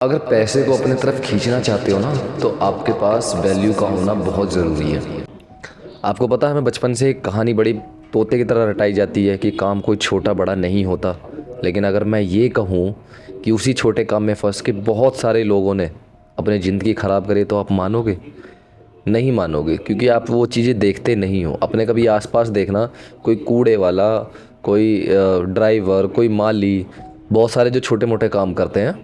अगर पैसे को अपने तरफ खींचना चाहते हो ना, तो आपके पास वैल्यू का होना बहुत ज़रूरी है। आपको पता है, हमें बचपन से एक कहानी बड़ी तोते की तरह रटाई जाती है कि काम कोई छोटा बड़ा नहीं होता। लेकिन अगर मैं ये कहूँ कि उसी छोटे काम में फंस के बहुत सारे लोगों ने अपनी ज़िंदगी ख़राब करी, तो आप मानोगे? नहीं मानोगे, क्योंकि आप वो चीज़ें देखते नहीं हो। अपने कभी आसपास देखना, कोई कूड़े वाला, कोई ड्राइवर, कोई माली, बहुत सारे जो छोटे मोटे काम करते हैं,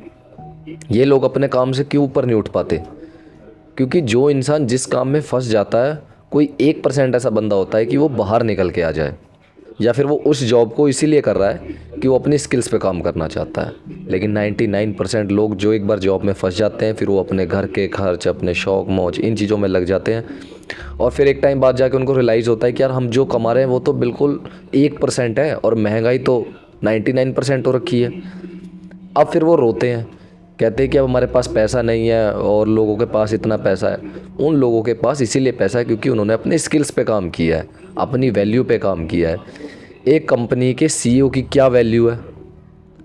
ये लोग अपने काम से क्यों ऊपर नहीं उठ पाते? क्योंकि जो इंसान जिस काम में फंस जाता है, कोई 1% ऐसा बंदा होता है कि वो बाहर निकल के आ जाए, या फिर वो उस जॉब को इसीलिए कर रहा है कि वो अपनी स्किल्स पे काम करना चाहता है। लेकिन 99% लोग जो एक बार जॉब में फंस जाते हैं, फिर वो अपने घर के खर्च, अपने शौक मौज, इन चीज़ों में लग जाते हैं। और फिर एक टाइम बाद जाके उनको रियलाइज़ होता है कि यार, हम जो कमा रहे हैं वो तो बिल्कुल 1% है, और महंगाई तो 99% हो रखी है। अब फिर वो रोते हैं, कहते हैं कि अब हमारे पास पैसा नहीं है और लोगों के पास इतना पैसा है। उन लोगों के पास इसीलिए पैसा है क्योंकि उन्होंने अपने स्किल्स पे काम किया है, अपनी वैल्यू पे काम किया है। एक कंपनी के सीईओ की क्या वैल्यू है,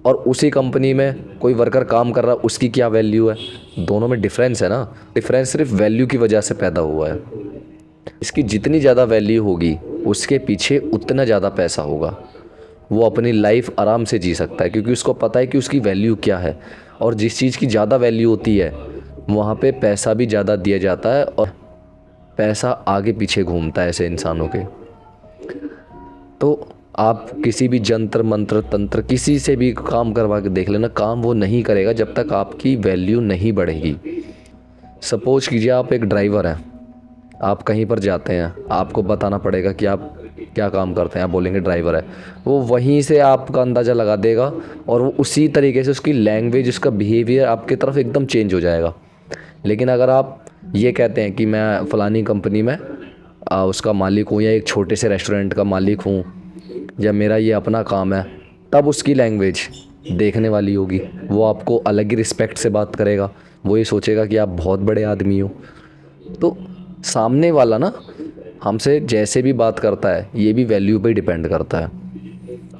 और उसी कंपनी में कोई वर्कर काम कर रहा है, उसकी क्या वैल्यू है? दोनों में डिफरेंस है ना। डिफरेंस सिर्फ वैल्यू की वजह से पैदा हुआ है। इसकी जितनी ज़्यादा वैल्यू होगी, उसके पीछे उतना ज़्यादा पैसा होगा। वो अपनी लाइफ आराम से जी सकता है क्योंकि उसको पता है कि उसकी वैल्यू क्या है। और जिस चीज़ की ज़्यादा वैल्यू होती है, वहाँ पे पैसा भी ज़्यादा दिया जाता है, और पैसा आगे पीछे घूमता है ऐसे इंसानों के। तो आप किसी भी जंतर मंत्र तंत्र किसी से भी काम करवा के देख लेना, काम वो नहीं करेगा जब तक आपकी वैल्यू नहीं बढ़ेगी। सपोज कीजिए आप एक ड्राइवर हैं, आप कहीं पर जाते हैं, आपको बताना पड़ेगा कि आप क्या काम करते हैं। आप बोलेंगे ड्राइवर है, वो वहीं से आपका अंदाज़ा लगा देगा, और वो उसी तरीके से उसकी लैंग्वेज, उसका बिहेवियर आपकी तरफ एकदम चेंज हो जाएगा। लेकिन अगर आप ये कहते हैं कि मैं फ़लानी कंपनी में उसका मालिक हूँ, या एक छोटे से रेस्टोरेंट का मालिक हूँ, या मेरा ये अपना काम है, तब उसकी लैंग्वेज देखने वाली होगी। वो आपको अलग ही रिस्पेक्ट से बात करेगा। वो ये सोचेगा कि आप बहुत बड़े आदमी हो। तो सामने वाला ना हमसे जैसे भी बात करता है, ये भी वैल्यू पे डिपेंड करता है।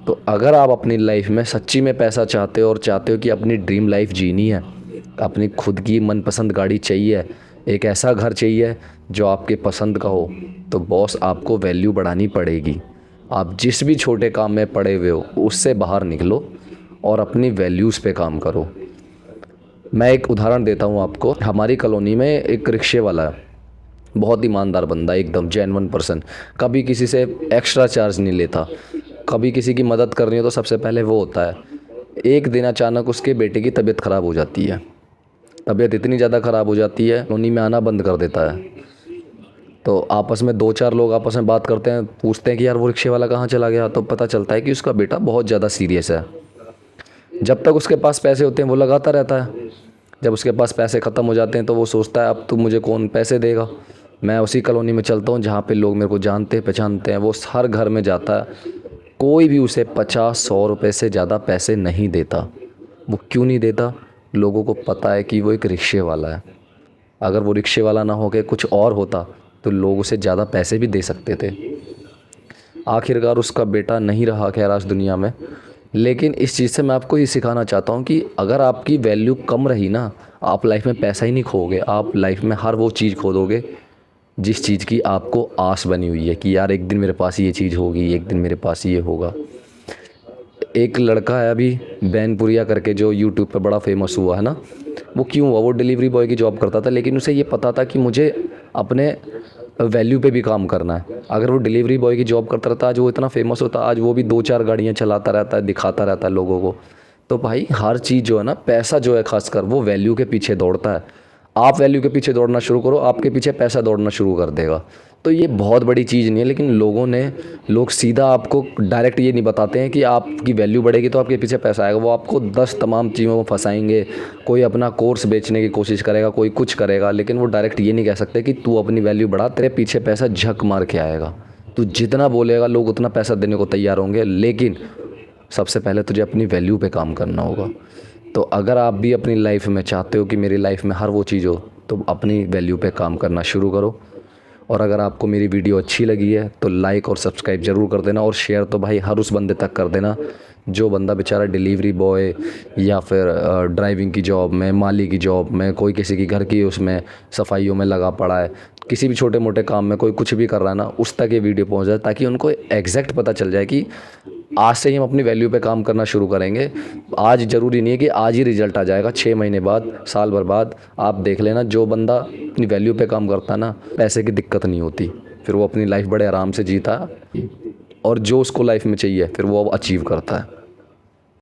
तो अगर आप अपनी लाइफ में सच्ची में पैसा चाहते हो, और चाहते हो कि अपनी ड्रीम लाइफ जीनी है, अपनी खुद की मनपसंद गाड़ी चाहिए, एक ऐसा घर चाहिए जो आपके पसंद का हो, तो बॉस आपको वैल्यू बढ़ानी पड़ेगी। आप जिस भी छोटे काम में पड़े हुए हो, उससे बाहर निकलो और अपनी वैल्यूज़ पे काम करो। मैं एक उदाहरण देता हूँ आपको। हमारी कॉलोनी में एक रिक्शे वाला है, बहुत ईमानदार बंदा, एकदम जेन्युइन पर्सन, कभी किसी से एक्स्ट्रा चार्ज नहीं लेता। कभी किसी की मदद करनी हो तो सबसे पहले वो होता है। एक दिन अचानक उसके बेटे की तबीयत ख़राब हो जाती है। तबीयत इतनी ज़्यादा ख़राब हो जाती है, कॉलोनी में आना बंद कर देता है। तो आपस में 2-4 लोग आपस में बात करते हैं, पूछते हैं कि यार वो रिक्शे वाला कहाँ चला गया। तो पता चलता है कि उसका बेटा बहुत ज़्यादा सीरियस है। जब तक उसके पास पैसे होते हैं वो लगाता रहता है। जब उसके पास पैसे ख़त्म हो जाते हैं तो वो सोचता है अब तो मुझे कौन पैसे देगा। मैं उसी कॉलोनी में चलता हूँ जहाँ पे लोग मेरे को जानते पहचानते हैं। वो हर घर में जाता है, कोई भी उसे 50-100 रुपये से ज़्यादा पैसे नहीं देता। वो क्यों नहीं देता? लोगों को पता है कि वो एक रिक्शे वाला है। अगर वो रिक्शे वाला ना होकर कुछ और होता तो लोग उसे ज़्यादा पैसे भी दे सकते थे। आखिरकार उसका बेटा नहीं रहा खैर आज दुनिया में। लेकिन इस चीज़ से मैं आपको ये सिखाना चाहता हूँ कि अगर आपकी वैल्यू कम रही ना, आप लाइफ में पैसा ही नहीं खोओगे, आप लाइफ में हर वो चीज़ खो दोगे जिस चीज़ की आपको आस बनी हुई है कि यार एक दिन मेरे पास ये चीज़ होगी, एक दिन मेरे पास ये होगा। एक लड़का है अभी, बैनपुरिया करके, जो यूट्यूब पे बड़ा फेमस हुआ है ना। वो क्यों हुआ? वो डिलीवरी बॉय की जॉब करता था, लेकिन उसे ये पता था कि मुझे अपने वैल्यू पे भी काम करना है। अगर वो डिलीवरी बॉय की जॉब करता रहता, आज वो इतना फेमस होता, आज वो भी 2-4 गाड़ियाँ चलाता रहता है, दिखाता रहता है लोगों को। तो भाई हर चीज़ जो है ना, पैसा जो है खासकर, वो वैल्यू के पीछे दौड़ता है। आप वैल्यू के पीछे दौड़ना शुरू करो, आपके पीछे पैसा दौड़ना शुरू कर देगा। तो ये बहुत बड़ी चीज़ नहीं है, लेकिन लोग सीधा आपको डायरेक्ट ये नहीं बताते हैं कि आपकी वैल्यू बढ़ेगी तो आपके पीछे पैसा आएगा। वो आपको 10 तमाम चीज़ों में फंसाएंगे। कोई अपना कोर्स बेचने की कोशिश करेगा, कोई कुछ करेगा, लेकिन वो डायरेक्ट ये नहीं कह सकते कि तू अपनी वैल्यू बढ़ा, तेरे पीछे पैसा झक मार के आएगा। तू जितना बोलेगा लोग उतना पैसा देने को तैयार होंगे, लेकिन सबसे पहले तुझे अपनी वैल्यू पे काम करना होगा। तो अगर आप भी अपनी लाइफ में चाहते हो कि मेरी लाइफ में हर वो चीज़ हो, तो अपनी वैल्यू पे काम करना शुरू करो। और अगर आपको मेरी वीडियो अच्छी लगी है तो लाइक और सब्सक्राइब ज़रूर कर देना, और शेयर तो भाई हर उस बंदे तक कर देना जो बंदा बेचारा डिलीवरी बॉय या फिर ड्राइविंग की जॉब में, माली की जॉब में, कोई किसी की घर की उसमें सफाइयों में लगा पड़ा है, किसी भी छोटे मोटे काम में कोई कुछ भी कर रहा है ना, उस तक ये वीडियो पहुंच जाए ताकि उनको एग्जैक्ट पता चल जाए कि आज से ही हम अपनी वैल्यू पे काम करना शुरू करेंगे। आज ज़रूरी नहीं है कि आज ही रिजल्ट आ जाएगा, 6 महीने बाद, साल भर बाद। आप देख लेना, जो बंदा अपनी वैल्यू पे काम करता है ना, पैसे की दिक्कत नहीं होती, फिर वो अपनी लाइफ बड़े आराम से जीता, और जो उसको लाइफ में चाहिए फिर वो अचीव करता है।